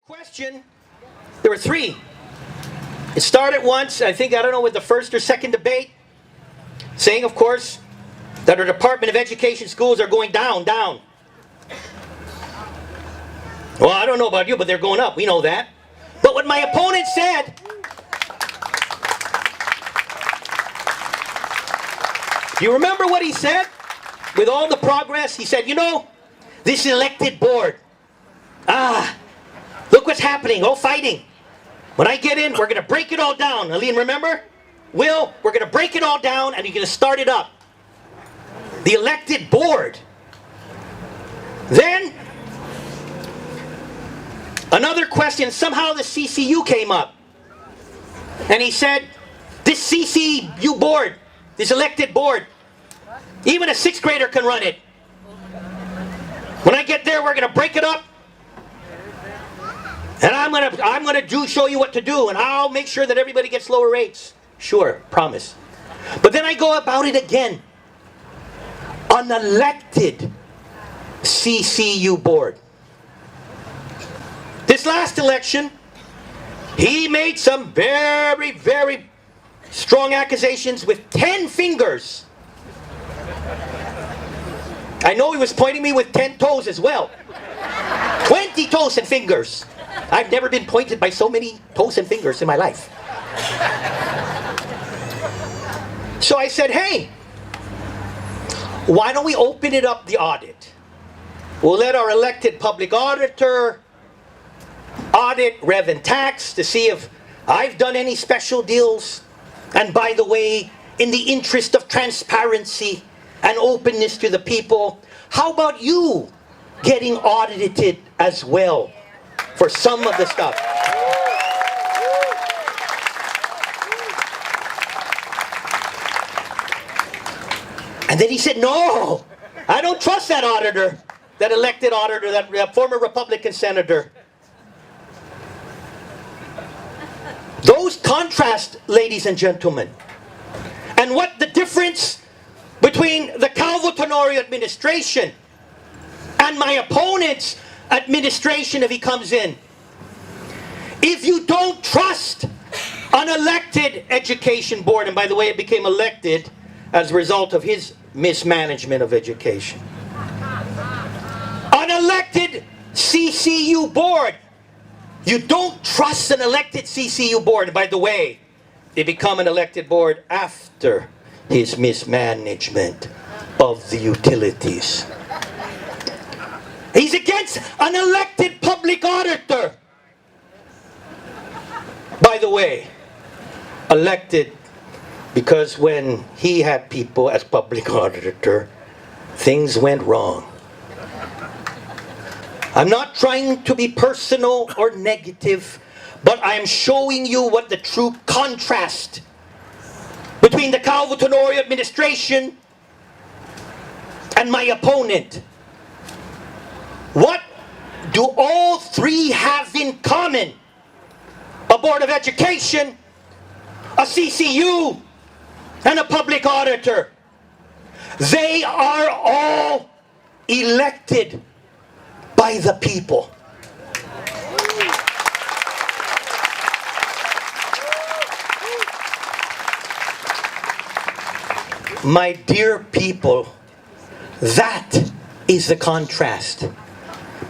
question, there were three. It started once, I don't know, with the first or second debate, saying, of course, that our Department of Education schools are going down. Well, I don't know about you, but they're going up. We know that. But what my opponent said, do you remember what he said? With all the progress, he said, you know, this elected board, look what's happening, all fighting. When I get in, we're going to break it all down. Aline, remember? Will, we're going to break it all down and you're going to start it up. The elected board. Then, another question, somehow the CCU came up. And he said, this CCU board, this elected board, even a 6th grader can run it. When I get there, we're going to break it up. And I'm gonna show you what to do, and I'll make sure that everybody gets lower rates. Sure, promise. But then I go about it again. Unelected CCU board. This last election, he made some very, very strong accusations with 10 fingers. I know he was pointing me with 10 toes as well. 20 toes and fingers. I've never been pointed by so many toes and fingers in my life. So I said, hey, why don't we open it up, the audit? We'll let our elected public auditor audit rev and tax to see if I've done any special deals. And by the way, in the interest of transparency and openness to the people, how about you getting audited as well for some of the stuff? And then he said, no, I don't trust that auditor, that elected auditor, that former Republican senator. Those contrast, ladies and gentlemen. And what the difference between the Calvo administration and my opponent's administration if he comes in. If you don't trust an elected education board, and by the way, it became elected as a result of his mismanagement of education. An elected CCU board. You don't trust an elected CCU board. And by the way, they become an elected board after his mismanagement of the utilities. He's against an elected public auditor. By the way, elected because when he had people as public auditor, things went wrong. I'm not trying to be personal or negative, but I'm showing you what the true contrast between the Calvo administration and my opponent. What do all three have in common? A Board of Education, a CCU, and a public auditor. They are all elected by the people. My dear people, that is the contrast.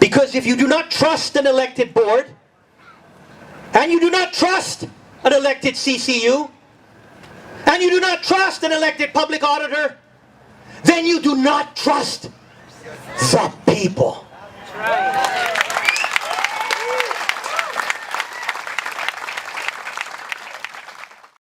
Because if you do not trust an elected board, and you do not trust an elected CCU, and you do not trust an elected public auditor, then you do not trust the people.